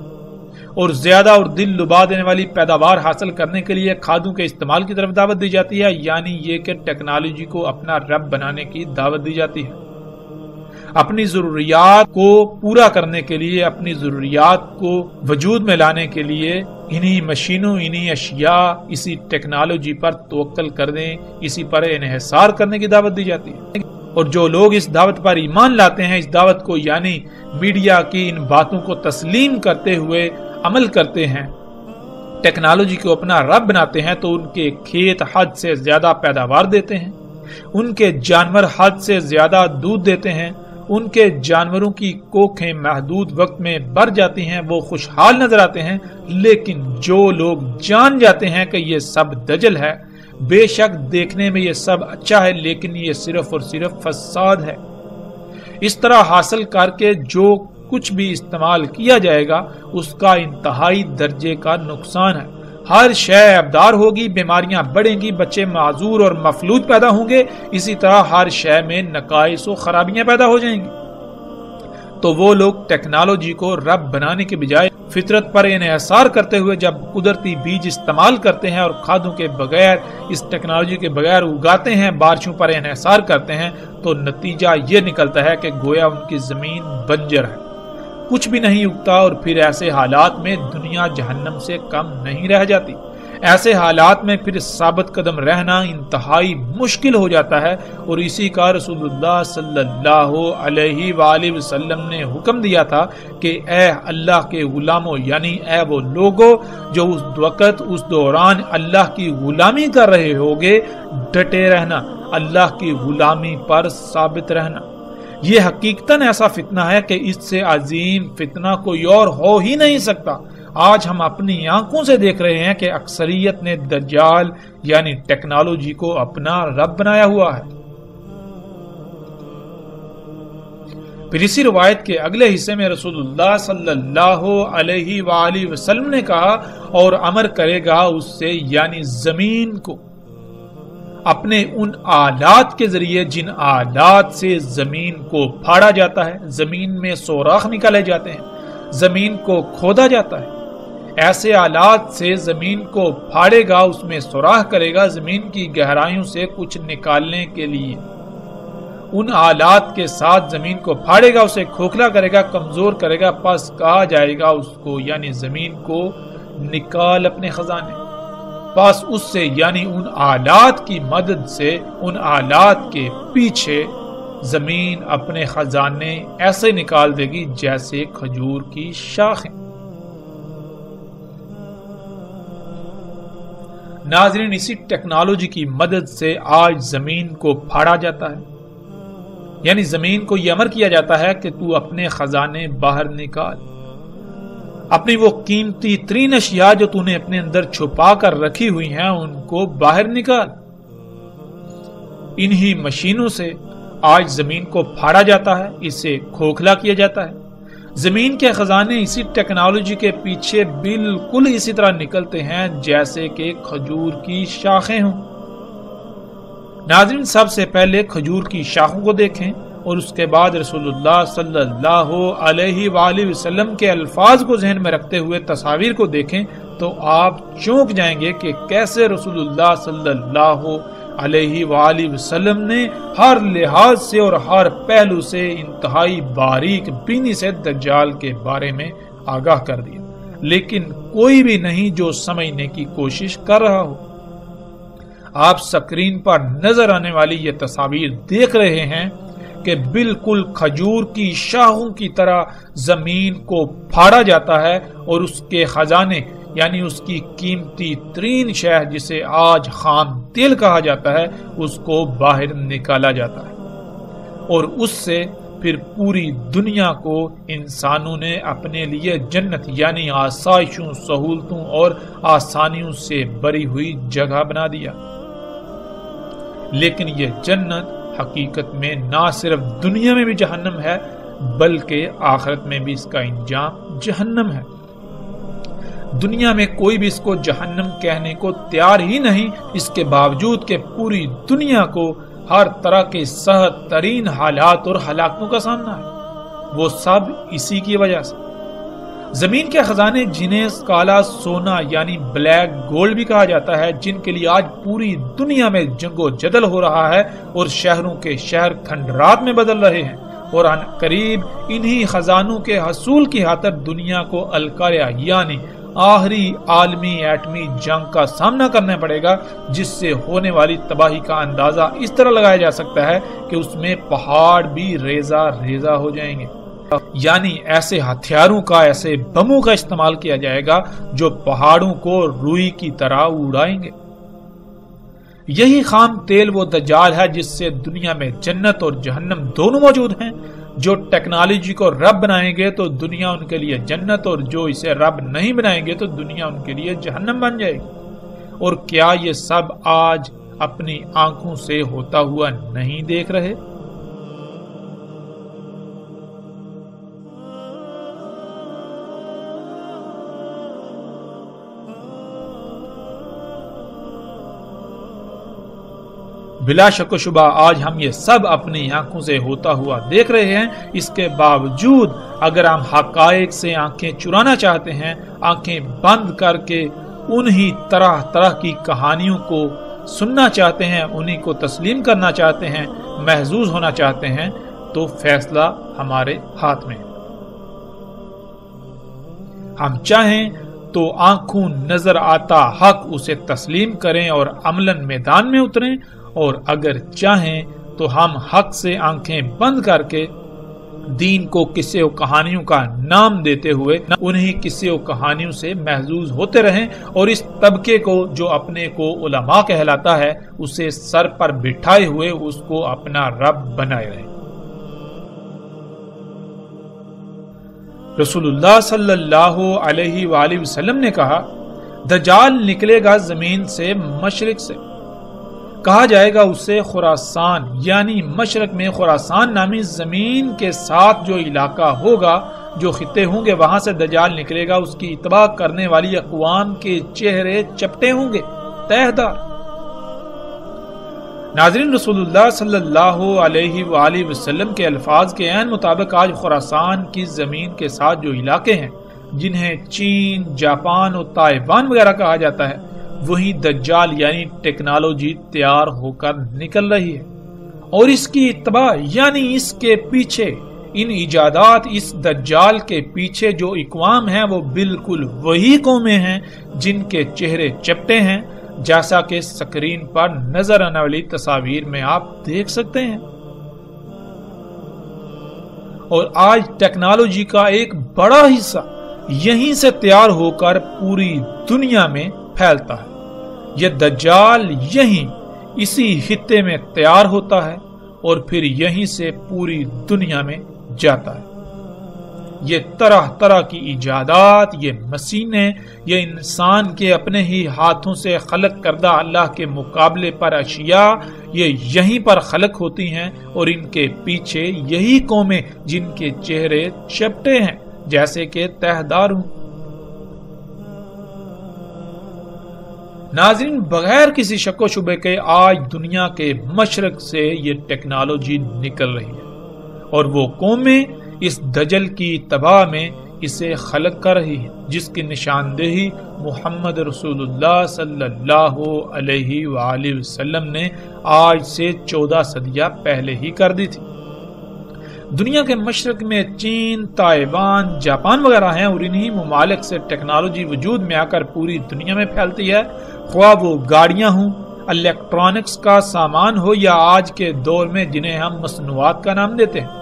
اور زیادہ اور دل لبا دینے والی پیداوار حاصل کرنے کے لیے کھادوں کے استعمال کی طرف دعوت دی جاتی ہے، یعنی یہ کہ ٹیکنالوجی کو اپنا رب بنانے کی دعوت دی جاتی ہے۔ اپنی ضروریات کو پورا کرنے کے لیے، اپنی ضروریات کو وجود میں لانے کے لیے انہی مشینوں، انہی اشیاء، اسی ٹیکنالوجی پر توکل کر دیں، اسی پر انحصار کرنے کی دعوت دی جاتی ہے۔ اور جو لوگ اس دعوت پر ایمان لاتے ہیں، اس دعوت کو یعنی میڈیا کی ان باتوں کو تسلیم کرتے ہوئے عمل کرتے ہیں، ٹیکنالوجی کو اپنا رب بناتے ہیں، تو ان کے کھیت حد سے زیادہ پیداوار دیتے ہیں، ان کے جانور حد سے زیادہ دودھ دیتے ہیں، ان کے جانوروں کی کوکھیں محدود وقت میں بڑھ جاتی ہیں، وہ خوشحال نظر آتے ہیں۔ لیکن جو لوگ جان جاتے ہیں کہ یہ سب دجل ہے، بے شک دیکھنے میں یہ سب اچھا ہے، لیکن یہ صرف اور صرف فساد ہے، اس طرح حاصل کر کے جو کچھ بھی استعمال کیا جائے گا اس کا انتہائی درجے کا نقصان ہے۔ ہر شے ابدار ہوگی، بیماریاں بڑھیں گی، بچے معذور اور مفلوج پیدا ہوں گے، اسی طرح ہر شے میں نقائص و خرابیاں پیدا ہو جائیں گی۔ تو وہ لوگ ٹیکنالوجی کو رب بنانے کے بجائے فطرت پر انحصار کرتے ہوئے جب قدرتی بیج استعمال کرتے ہیں اور کھادوں کے بغیر، اس ٹیکنالوجی کے بغیر اگاتے ہیں، بارشوں پر انحصار کرتے ہیں، تو نتیجہ یہ نکلتا ہے کہ گویا ان کی زمین بنجر ہے، کچھ بھی نہیں اگتا، اور پھر ایسے حالات میں دنیا جہنم سے کم نہیں رہ جاتی۔ ایسے حالات میں پھر ثابت قدم رہنا انتہائی مشکل ہو جاتا ہے، اور اسی کا رسول اللہ صلی اللہ علیہ وآلہ وسلم نے حکم دیا تھا کہ اے اللہ کے غلاموں، یعنی اے وہ لوگوں جو اس وقت اس دوران اللہ کی غلامی کر رہے ہوگے، ڈٹے رہنا، اللہ کی غلامی پر ثابت رہنا۔ یہ حقیقتاً ایسا فتنہ ہے کہ اس سے عظیم فتنہ کوئی اور ہو ہی نہیں سکتا۔ آج ہم اپنی آنکھوں سے دیکھ رہے ہیں کہ اکثریت نے دجال یعنی ٹیکنالوجی کو اپنا رب بنایا ہوا ہے۔ پھر اسی روایت کے اگلے حصے میں رسول اللہ صلی اللہ علیہ وآلہ وسلم نے کہا، اور امر کرے گا اس سے یعنی زمین کو اپنے ان آلات کے ذریعے جن آلات سے زمین کو پھاڑا جاتا ہے، زمین میں سوراخ نکالے جاتے ہیں، زمین کو کھودا جاتا ہے، ایسے آلات سے زمین کو پھاڑے گا، اس میں سوراخ کرے گا زمین کی گہرائیوں سے کچھ نکالنے کے لیے، ان آلات کے ساتھ زمین کو پھاڑے گا، اسے کھوکھلا کرے گا، کمزور کرے گا، پس کہا جائے گا اس کو یعنی زمین کو نکال اپنے خزانے، پس اس سے یعنی ان آلات کی مدد سے ان آلات کے پیچھے زمین اپنے خزانے ایسے نکال دے گی جیسے کھجور کی شاخیں۔ ناظرین، اسی ٹیکنالوجی کی مدد سے آج زمین کو پھاڑا جاتا ہے، یعنی زمین کو یہ امر کیا جاتا ہے کہ تو اپنے خزانے باہر نکال، اپنی وہ قیمتی ترین اشیاء جو تو نے اپنے اندر چھپا کر رکھی ہوئی ہیں ان کو باہر نکال۔ انہی مشینوں سے آج زمین کو پھاڑا جاتا ہے، اسے کھوکھلا کیا جاتا ہے۔ زمین کے خزانے اسی ٹیکنالوجی کے پیچھے بالکل اسی طرح نکلتے ہیں جیسے کہ کھجور کی شاخیں ہوں۔ ناظرین، سب سے پہلے کھجور کی شاخوں کو دیکھیں اور اس کے بعد رسول اللہ صلی اللہ علیہ وآلہ وسلم کے الفاظ کو ذہن میں رکھتے ہوئے تصاویر کو دیکھیں تو آپ چونک جائیں گے کہ کیسے رسول اللہ صلی اللہ علیہ وآلہ وسلم نے ہر لحاظ سے اور ہر پہلو سے انتہائی باریک بینی سے دجال کے بارے میں آگاہ کر دیا، لیکن کوئی بھی نہیں جو سمجھنے کی کوشش کر رہا ہو۔ آپ سکرین پر نظر آنے والی یہ تصاویر دیکھ رہے ہیں کہ بالکل کھجور کی شاخوں کی طرح زمین کو پھاڑا جاتا ہے اور اس کے خزانے یعنی اس کی قیمتی ترین شے جسے آج خام تیل کہا جاتا ہے اس کو باہر نکالا جاتا ہے، اور اس سے پھر پوری دنیا کو انسانوں نے اپنے لیے جنت یعنی آسائشوں، سہولتوں اور آسانیوں سے بری ہوئی جگہ بنا دیا۔ لیکن یہ جنت حقیقت میں نہ صرف دنیا میں بھی جہنم ہے بلکہ آخرت میں بھی اس کا انجام جہنم ہے۔ دنیا میں کوئی بھی اس کو جہنم کہنے کو تیار ہی نہیں، اس کے باوجود کہ پوری دنیا کو ہر طرح کے سخت ترین حالات اور ہلاکتوں کا سامنا ہے، وہ سب اسی کی وجہ سے۔ زمین کے خزانے جنہیں کالا سونا یعنی بلیک گولڈ بھی کہا جاتا ہے، جن کے لیے آج پوری دنیا میں جنگ و جدل ہو رہا ہے اور شہروں کے شہر کھنڈرات میں بدل رہے ہیں، اور ان قریب انہی خزانوں کے حصول کی خاطر دنیا کو القاریہ یعنی آخری عالمی ایٹمی جنگ کا سامنا کرنا پڑے گا، جس سے ہونے والی تباہی کا اندازہ اس طرح لگایا جا سکتا ہے کہ اس میں پہاڑ بھی ریزہ ریزہ ہو جائیں گے، یعنی ایسے ہتھیاروں کا، ایسے بموں کا استعمال کیا جائے گا جو پہاڑوں کو روئی کی طرح اڑائیں گے۔ یہی خام تیل وہ دجال ہے جس سے دنیا میں جنت اور جہنم دونوں موجود ہیں۔ جو ٹیکنالوجی کو رب بنائیں گے تو دنیا ان کے لیے جنت، اور جو اسے رب نہیں بنائیں گے تو دنیا ان کے لیے جہنم بن جائے گی۔ اور کیا یہ سب آج اپنی آنکھوں سے ہوتا ہوا نہیں دیکھ رہے؟ بلا شک و شبہ آج ہم یہ سب اپنی آنکھوں سے ہوتا ہوا دیکھ رہے ہیں۔ اس کے باوجود اگر ہم حقائق سے آنکھیں چرانا چاہتے ہیں، آنکھیں بند کر کے انہی طرح طرح کی کہانیوں کو سننا چاہتے ہیں، انہی کو تسلیم کرنا چاہتے ہیں، محظوظ ہونا چاہتے ہیں، تو فیصلہ ہمارے ہاتھ میں۔ ہم چاہیں تو آنکھوں نظر آتا حق اسے تسلیم کریں اور عملاً میدان میں اتریں، اور اگر چاہیں تو ہم حق سے آنکھیں بند کر کے دین کو قصے و کہانیوں کا نام دیتے ہوئے انہی قصے و کہانیوں سے محظوظ ہوتے رہیں، اور اس طبقے کو جو اپنے کو علماء کہلاتا ہے اسے سر پر بٹھائے ہوئے اس کو اپنا رب بنائے رہیں۔ رسول اللہ صلی اللہ علیہ وآلہ وسلم نے کہا، دجال نکلے گا زمین سے مشرق سے، کہا جائے گا اسے خراسان، یعنی مشرق میں خراسان نامی زمین کے ساتھ جو علاقہ ہوگا، جو خطے ہوں گے، وہاں سے دجال نکلے گا۔ اس کی اتباع کرنے والی اقوام کے چہرے چپٹے ہوں گے، تہ دار۔ ناظرین، رسول اللہ صلی اللہ علیہ وآلہ وسلم کے الفاظ کے عین مطابق آج خراسان کی زمین کے ساتھ جو علاقے ہیں، جنہیں چین، جاپان اور تائیوان وغیرہ کہا جاتا ہے، وہی دجال یعنی ٹیکنالوجی تیار ہو کر نکل رہی ہے، اور اس کی اتباع یعنی اس کے پیچھے، ان ایجادات، اس دجال کے پیچھے جو اقوام ہیں وہ بالکل وہی قومیں ہیں جن کے چہرے چپٹے ہیں، جیسا کہ سکرین پر نظر آنے والی تصاویر میں آپ دیکھ سکتے ہیں۔ اور آج ٹیکنالوجی کا ایک بڑا حصہ یہیں سے تیار ہو کر پوری دنیا میں پھیلتا ہے۔ یہ دجال یہیں اسی خطے میں تیار ہوتا ہے اور پھر یہیں سے پوری دنیا میں جاتا ہے۔ یہ طرح طرح کی ایجادات، یہ مشینیں، یہ انسان کے اپنے ہی ہاتھوں سے خلق کردہ اللہ کے مقابلے پر اشیاء، یہ یہیں پر خلق ہوتی ہیں، اور ان کے پیچھے یہی قومیں جن کے چہرے چپٹے ہیں جیسے کہ تہ دار ہوں۔ ناظرین، بغیر کسی شک و شبے کے آج دنیا کے مشرق سے یہ ٹیکنالوجی نکل رہی ہے، اور وہ قومیں اس دجل کی تباہ میں اسے خلق کر رہی ہیں، جس کی نشاندہی محمد رسول اللہ صلی اللہ علیہ وآلہ وسلم نے آج سے 14 صدیاں پہلے ہی کر دی تھی۔ دنیا کے مشرق میں چین، تائیوان، جاپان وغیرہ ہیں، اور انہی ممالک سے ٹیکنالوجی وجود میں آ کر پوری دنیا میں پھیلتی ہے، خواہ وہ گاڑیاں ہوں، الیکٹرانکس کا سامان ہو، یا آج کے دور میں جنہیں ہم مصنوعات کا نام دیتے ہیں۔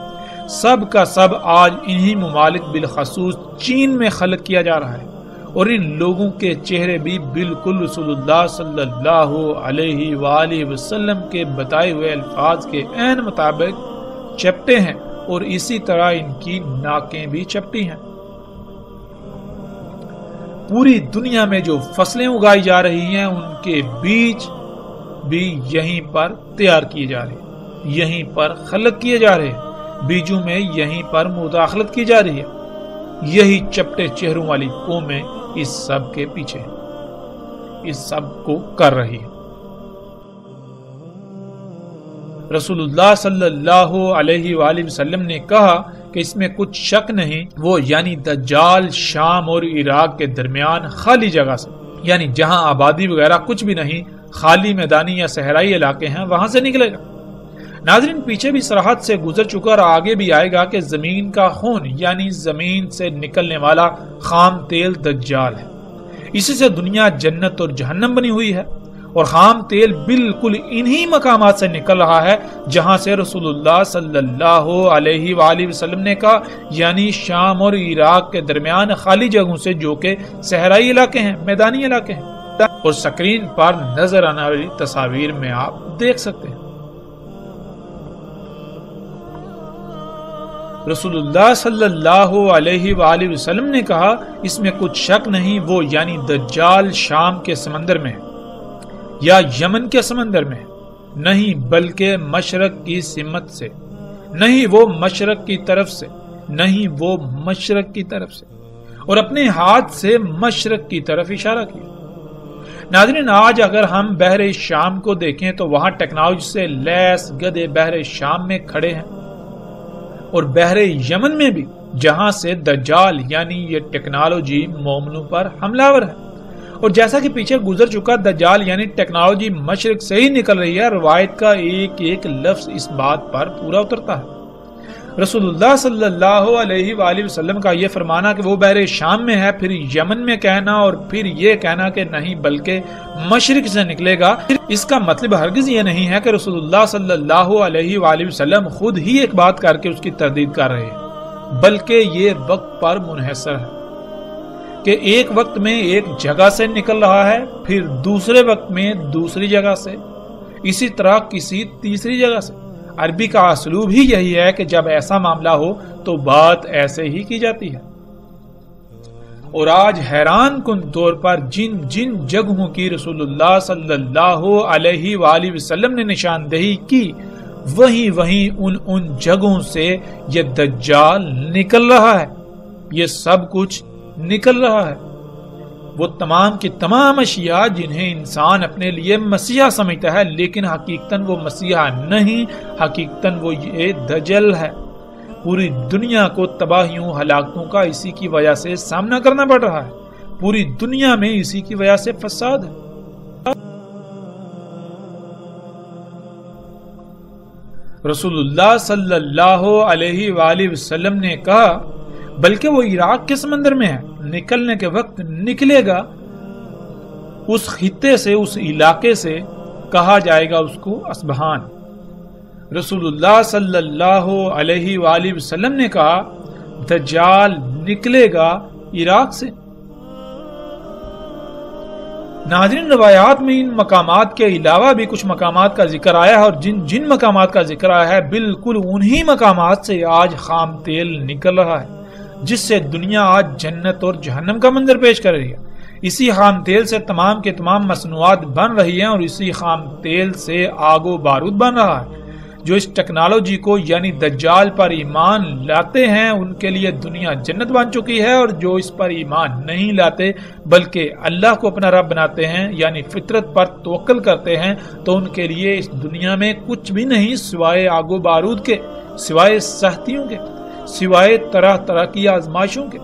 سب کا سب آج انہی ممالک بالخصوص چین میں خلق کیا جا رہا ہے، اور ان لوگوں کے چہرے بھی بالکل رسول اللہ صلی اللہ علیہ وآلہ وسلم کے بتائے ہوئے الفاظ کے عین مطابق چپٹے ہیں، اور اسی طرح ان کی ناکیں بھی چپٹی ہیں۔ پوری دنیا میں جو فصلیں اگائی جا رہی ہیں ان کے بیج بھی یہیں پر تیار کیے جا رہے ہیں، یہیں پر خلق کیے جا رہے ہیں، بیجوں میں یہیں پر مداخلت کی جا رہی ہے۔ یہی چپٹے چہروں والی قومیں اس سب کے پیچھے ہیں، اس سب کو کر رہی ہے۔ رسول اللہ صلی اللہ علیہ وآلہ وسلم نے کہا کہ اس میں کچھ شک نہیں، وہ یعنی دجال شام اور عراق کے درمیان خالی جگہ سے، یعنی جہاں آبادی وغیرہ کچھ بھی نہیں، خالی میدانی یا صحرائی علاقے ہیں، وہاں سے نکلے گا۔ ناظرین، پیچھے بھی سرحد سے گزر چکا اور آگے بھی آئے گا کہ زمین کا خون یعنی زمین سے نکلنے والا خام تیل دجال ہے۔ اسی سے دنیا جنت اور جہنم بنی ہوئی ہے، اور خام تیل بالکل انہی مقامات سے نکل رہا ہے جہاں سے رسول اللہ صلی اللہ علیہ وآلہ وسلم نے کہا، یعنی شام اور عراق کے درمیان خالی جگہوں سے، جو کہ صحرائی علاقے ہیں، میدانی علاقے ہیں، اور سکرین پر نظر آنے والی تصاویر میں آپ دیکھ سکتے ہیں۔ رسول اللہ صلی اللہ علیہ وآلہ وسلم نے کہا، اس میں کچھ شک نہیں، وہ یعنی دجال شام کے سمندر میں ہے یا یمن کے سمندر میں، نہیں بلکہ مشرق کی سمت سے، نہیں وہ مشرق کی طرف سے، نہیں وہ مشرق کی طرف سے، اور اپنے ہاتھ سے مشرق کی طرف اشارہ کیا۔ ناظرین، آج اگر ہم بحر شام کو دیکھیں تو وہاں ٹیکنالوجی سے لیس گدھے بحر شام میں کھڑے ہیں، اور بحر یمن میں بھی، جہاں سے دجال یعنی یہ ٹیکنالوجی مومنوں پر حملہ آور ہے۔ اور جیسا کہ پیچھے گزر چکا، دجال یعنی ٹیکنالوجی مشرق سے ہی نکل رہی ہے، روایت کا ایک ایک لفظ اس بات پر پورا اترتا ہے۔ رسول اللہ صلی اللہ علیہ وآلہ وسلم کا یہ فرمانا کہ وہ بحر شام میں ہے، پھر یمن میں کہنا اور پھر یہ کہنا کہ نہیں بلکہ مشرق سے نکلے گا، اس کا مطلب ہرگز یہ نہیں ہے کہ رسول اللہ صلی اللہ علیہ وآلہ وسلم خود ہی ایک بات کر کے اس کی تردید کر رہے ہیں، بلکہ یہ وقت پر منحصر ہے کہ ایک وقت میں ایک جگہ سے نکل رہا ہے، پھر دوسرے وقت میں دوسری جگہ سے، اسی طرح کسی تیسری جگہ سے۔ عربی کا اسلوب ہی یہی ہے کہ جب ایسا معاملہ ہو تو بات ایسے ہی کی جاتی ہے۔ اور آج حیران کن طور پر جن جن جگہوں کی رسول اللہ صلی اللہ علیہ وآلہ وسلم نے نشاندہی کی، وہیں ان جگہوں سے یہ دجال نکل رہا ہے، یہ سب کچھ نکل رہا ہے۔ وہ تمام کی تمام اشیاء جنہیں انسان اپنے لیے مسیحا سمجھتا ہے، لیکن حقیقتاً وہ مسیحا نہیں، حقیقتاً وہ یہ دجل ہے۔ پوری دنیا کو تباہیوں ہلاکتوں کا اسی کی وجہ سے سامنا کرنا پڑ رہا ہے، پوری دنیا میں اسی کی وجہ سے فساد ہے۔ رسول اللہ صلی اللہ علیہ وآلہ وسلم نے کہا بلکہ وہ عراق کے سمندر میں ہے، نکلنے کے وقت نکلے گا، اس خطے سے، اس علاقے سے کہا جائے گا اس کو اصبہان۔ رسول اللہ صلی اللہ علیہ وآلہ وسلم نے کہا دجال نکلے گا عراق سے۔ ناظرین، روایات میں ان مقامات کے علاوہ بھی کچھ مقامات کا ذکر آیا ہے، اور جن مقامات کا ذکر آیا ہے بالکل انہی مقامات سے آج خام تیل نکل رہا ہے، جس سے دنیا آج جنت اور جہنم کا منظر پیش کر رہی ہے۔ اسی خام تیل سے تمام کے تمام مصنوعات بن رہی ہیں، اور اسی خام تیل سے آگ و بارود بن رہا ہے۔ جو اس ٹیکنالوجی کو یعنی دجال پر ایمان لاتے ہیں ان کے لیے دنیا جنت بن چکی ہے، اور جو اس پر ایمان نہیں لاتے بلکہ اللہ کو اپنا رب بناتے ہیں یعنی فطرت پر توکل کرتے ہیں، تو ان کے لیے اس دنیا میں کچھ بھی نہیں سوائے آگ و بارود کے، سوائے سختیوں کے، سوائے طرح طرح کی آزمائشوں کے۔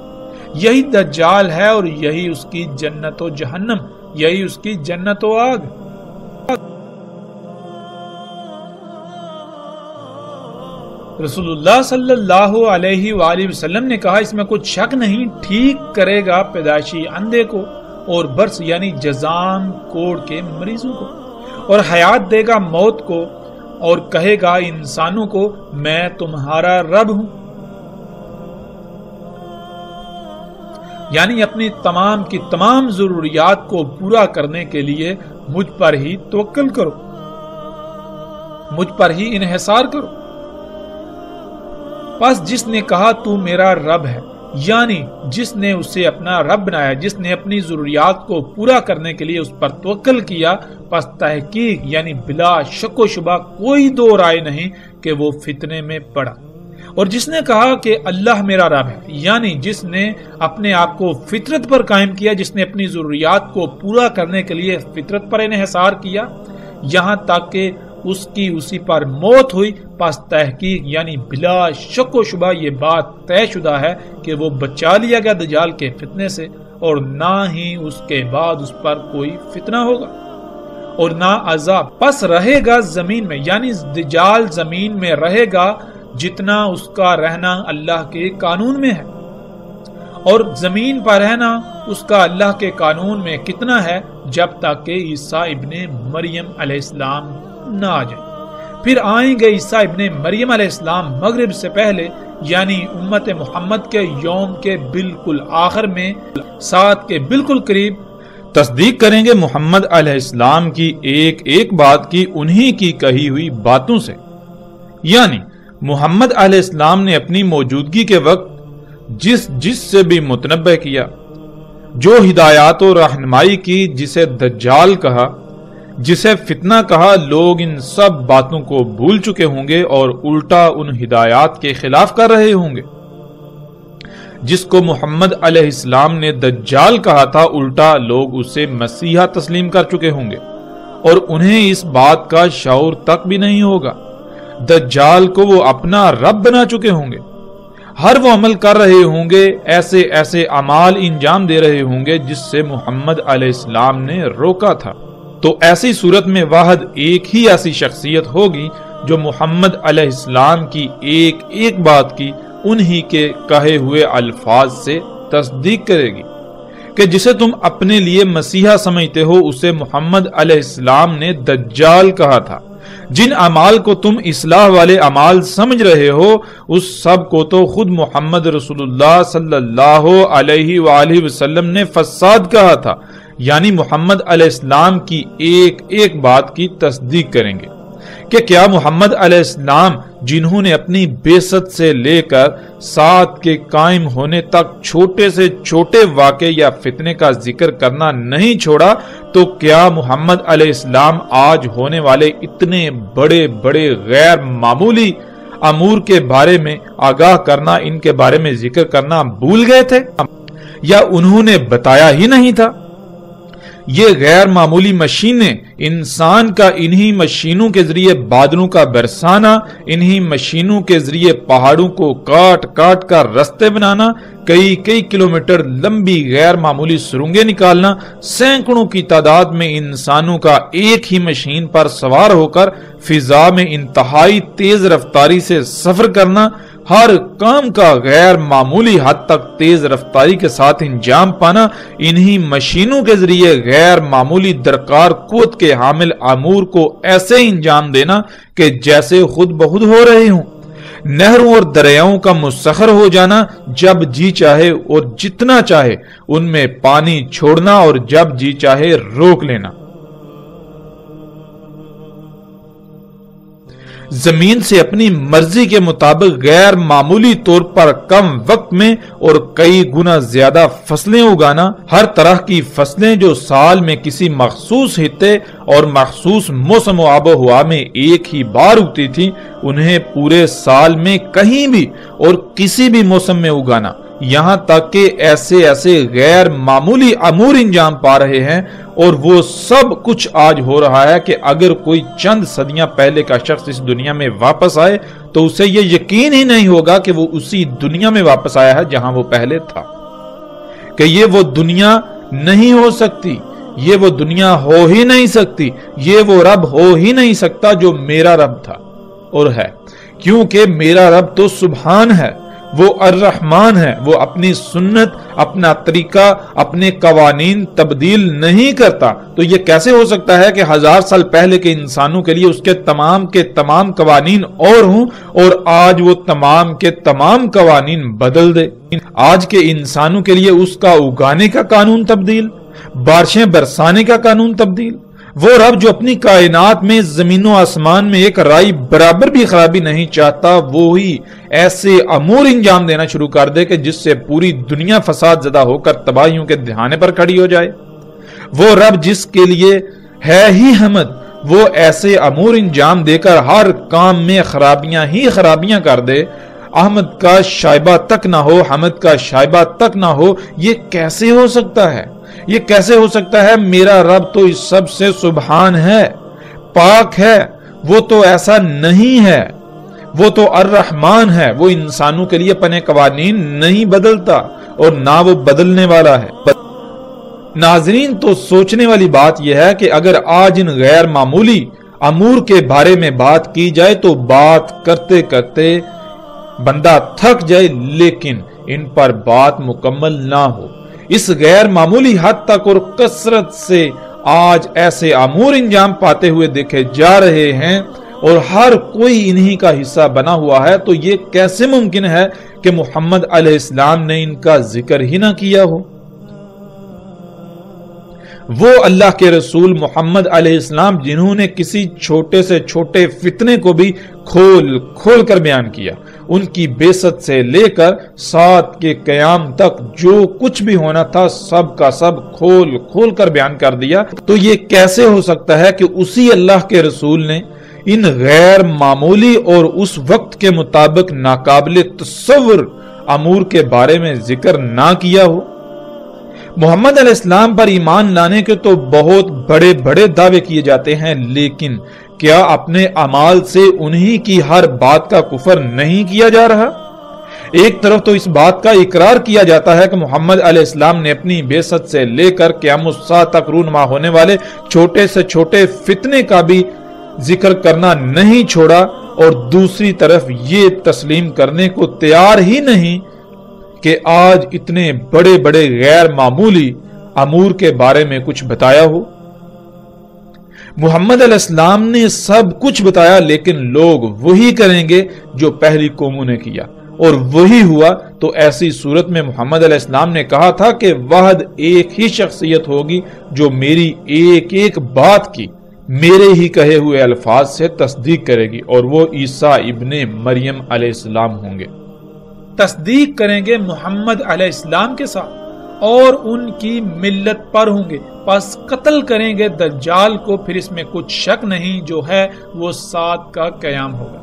یہی دجال ہے اور یہی اس کی جنت و جہنم، یہی اس کی جنت و آگ۔ رسول اللہ صلی اللہ علیہ وآلہ وسلم نے کہا اس میں کچھ شک نہیں، ٹھیک کرے گا پیدائشی اندھے کو اور برس یعنی جزام کوڑ کے مریضوں کو، اور حیات دے گا موت کو، اور کہے گا انسانوں کو میں تمہارا رب ہوں، یعنی اپنی تمام کی تمام ضروریات کو پورا کرنے کے لیے مجھ پر ہی توکل کرو، مجھ پر ہی انحصار کرو۔ پس جس نے کہا تو میرا رب ہے، یعنی جس نے اسے اپنا رب بنایا، جس نے اپنی ضروریات کو پورا کرنے کے لیے اس پر توکل کیا، پس تحقیق یعنی بلا شک و شبہ کوئی دو رائے نہیں کہ وہ فتنے میں پڑا۔ اور جس نے کہا کہ اللہ میرا رب ہے، یعنی جس نے اپنے آپ کو فطرت پر قائم کیا، جس نے اپنی ضروریات کو پورا کرنے کے لیے فطرت پر انحصار کیا یہاں تک کہ اس کی اسی پر موت ہوئی، پس تحقیق یعنی بلا شک و شبہ یہ بات طے شدہ ہے کہ وہ بچا لیا گیا دجال کے فتنے سے، اور نہ ہی اس کے بعد اس پر کوئی فتنہ ہوگا اور نہ عذاب۔ پس رہے گا زمین میں، یعنی دجال زمین میں رہے گا جتنا اس کا رہنا اللہ کے قانون میں ہے، اور زمین پر رہنا اس کا اللہ کے قانون میں کتنا ہے، جب تک کہ عیسیٰ ابن مریم علیہ السلام نہ آ جائے۔ پھر آئیں گے عیسیٰ ابن مریم علیہ السلام مغرب سے پہلے، یعنی امت محمد کے یوم کے بالکل آخر میں، سات کے بالکل قریب، تصدیق کریں گے محمد علیہ السلام کی ایک ایک بات کی انہی کی کہی ہوئی باتوں سے، یعنی محمد علیہ السلام نے اپنی موجودگی کے وقت جس سے بھی متنبہ کیا، جو ہدایات و رہنمائی کی، جسے دجال کہا، جسے فتنہ کہا، لوگ ان سب باتوں کو بھول چکے ہوں گے اور الٹا ان ہدایات کے خلاف کر رہے ہوں گے۔ جس کو محمد علیہ السلام نے دجال کہا تھا، الٹا لوگ اسے مسیحا تسلیم کر چکے ہوں گے، اور انہیں اس بات کا شعور تک بھی نہیں ہوگا۔ دجال کو وہ اپنا رب بنا چکے ہوں گے، ہر وہ عمل کر رہے ہوں گے، ایسے ایسے اعمال انجام دے رہے ہوں گے جس سے محمد علیہ السلام نے روکا تھا۔ تو ایسی صورت میں واحد ایک ہی ایسی شخصیت ہوگی جو محمد علیہ السلام کی ایک ایک بات کی انہی کے کہے ہوئے الفاظ سے تصدیق کرے گی کہ جسے تم اپنے لیے مسیحا سمجھتے ہو اسے محمد علیہ السلام نے دجال کہا تھا۔ جن اعمال کو تم اصلاح والے اعمال سمجھ رہے ہو اس سب کو تو خود محمد رسول اللہ صلی اللہ علیہ وآلہ وسلم نے فساد کہا تھا، یعنی محمد علیہ السلام کی ایک ایک بات کی تصدیق کریں گے کہ کیا محمد علیہ السلام جنہوں نے اپنی بعثت سے لے کر ساتھ کے قائم ہونے تک چھوٹے سے چھوٹے واقعے یا فتنے کا ذکر کرنا نہیں چھوڑا، تو کیا محمد علیہ السلام آج ہونے والے اتنے بڑے بڑے غیر معمولی امور کے بارے میں آگاہ کرنا، ان کے بارے میں ذکر کرنا بھول گئے تھے یا انہوں نے بتایا ہی نہیں تھا؟ یہ غیر معمولی مشینیں، انسان کا انہی مشینوں کے ذریعے بادلوں کا برسانا، انہی مشینوں کے ذریعے پہاڑوں کو کاٹ کاٹ کر رستے بنانا، کئی کئی کلومیٹر لمبی غیر معمولی سرنگیں نکالنا، سینکڑوں کی تعداد میں انسانوں کا ایک ہی مشین پر سوار ہو کر فضا میں انتہائی تیز رفتاری سے سفر کرنا، ہر کام کا غیر معمولی حد تک تیز رفتاری کے ساتھ انجام پانا، انہی مشینوں کے ذریعے غیر معمولی درکار قوت کے حامل امور کو ایسے انجام دینا کہ جیسے خود بخود ہو رہے ہوں، نہروں اور دریاؤں کا مسخر ہو جانا، جب جی چاہے اور جتنا چاہے ان میں پانی چھوڑنا اور جب جی چاہے روک لینا، زمین سے اپنی مرضی کے مطابق غیر معمولی طور پر کم وقت میں اور کئی گنا زیادہ فصلیں اگانا، ہر طرح کی فصلیں جو سال میں کسی مخصوص خطے اور مخصوص موسم و آب و ہوا میں ایک ہی بار اگتی تھی، انہیں پورے سال میں کہیں بھی اور کسی بھی موسم میں اگانا، یہاں تک کہ ایسے ایسے غیر معمولی امور انجام پا رہے ہیں، اور وہ سب کچھ آج ہو رہا ہے کہ اگر کوئی چند صدیاں پہلے کا شخص اس دنیا میں واپس آئے تو اسے یہ یقین ہی نہیں ہوگا کہ وہ اسی دنیا میں واپس آیا ہے جہاں وہ پہلے تھا، کہ یہ وہ دنیا نہیں ہو سکتی، یہ وہ دنیا ہو ہی نہیں سکتی، یہ وہ رب ہو ہی نہیں سکتا جو میرا رب تھا اور ہے، کیونکہ میرا رب تو سبحان ہے، وہ الرحمن ہے، وہ اپنی سنت، اپنا طریقہ، اپنے قوانین تبدیل نہیں کرتا، تو یہ کیسے ہو سکتا ہے کہ 1000 سال پہلے کے انسانوں کے لیے اس کے تمام قوانین اور ہوں اور آج وہ تمام کے تمام قوانین بدل دے؟ آج کے انسانوں کے لیے اس کا اگانے کا قانون تبدیل، بارشیں برسانے کا قانون تبدیل، وہ رب جو اپنی کائنات میں زمین و آسمان میں ایک رائی برابر بھی خرابی نہیں چاہتا، وہی ایسے امور انجام دینا شروع کر دے کہ جس سے پوری دنیا فساد زدہ ہو کر تباہیوں کے دہانے پر کھڑی ہو جائے۔ وہ رب جس کے لیے ہے ہی حمد، وہ ایسے امور انجام دے کر ہر کام میں خرابیاں ہی خرابیاں کر دے، احمد کا شائبہ تک نہ ہو، حمد کا شائبہ تک نہ ہو، یہ کیسے ہو سکتا ہے؟ یہ کیسے ہو سکتا ہے؟ میرا رب تو اس سب سے سبحان ہے، پاک ہے، وہ تو ایسا نہیں ہے، وہ تو الرحمن ہے، وہ انسانوں کے لیے اپنے قوانین نہیں بدلتا اور نہ وہ بدلنے والا ہے۔ ناظرین، تو سوچنے والی بات یہ ہے کہ اگر آج ان غیر معمولی امور کے بارے میں بات کی جائے تو بات کرتے کرتے بندہ تھک جائے، لیکن ان پر بات مکمل نہ ہو۔ اس غیر معمولی حد تک اور کثرت سے آج ایسے امور انجام پاتے ہوئے دیکھے جا رہے ہیں اور ہر کوئی انہی کا حصہ بنا ہوا ہے، تو یہ کیسے ممکن ہے کہ محمد علیہ السلام نے ان کا ذکر ہی نہ کیا ہو؟ وہ اللہ کے رسول محمد علیہ السلام جنہوں نے کسی چھوٹے سے چھوٹے فتنے کو بھی کھول کھول کر بیان کیا، ان کی بعثت سے لے کر ساتھ کے قیام تک جو کچھ بھی ہونا تھا سب کا سب کھول کھول کر بیان کر دیا، تو یہ کیسے ہو سکتا ہے کہ اسی اللہ کے رسول نے ان غیر معمولی اور اس وقت کے مطابق ناقابل تصور امور کے بارے میں ذکر نہ کیا ہو؟ محمد علیہ السلام پر ایمان لانے کے تو بہت بڑے بڑے دعوے کیے جاتے ہیں، لیکن کیا اپنے اعمال سے انہی کی ہر بات کا کفر نہیں کیا جا رہا؟ ایک طرف تو اس بات کا اقرار کیا جاتا ہے کہ محمد علیہ السلام نے اپنی بعثت سے لے کر قیامت الساعہ تک رونما ہونے والے چھوٹے سے چھوٹے فتنے کا بھی ذکر کرنا نہیں چھوڑا اور دوسری طرف یہ تسلیم کرنے کو تیار ہی نہیں کہ آج اتنے بڑے بڑے غیر معمولی امور کے بارے میں کچھ بتایا ہو۔ محمد علیہ السلام نے سب کچھ بتایا، لیکن لوگ وہی کریں گے جو پہلی قوموں نے کیا، اور وہی ہوا۔ تو ایسی صورت میں محمد علیہ السلام نے کہا تھا کہ واحد ایک ہی شخصیت ہوگی جو میری ایک ایک بات کی میرے ہی کہے ہوئے الفاظ سے تصدیق کرے گی، اور وہ عیسیٰ ابن مریم علیہ السلام ہوں گے۔ تصدیق کریں گے محمد علیہ السلام کے ساتھ اور ان کی ملت پر ہوں گے، پس قتل کریں گے دجال کو، پھر اس میں کچھ شک نہیں، جو ہے وہ 7 کا قیام ہوگا۔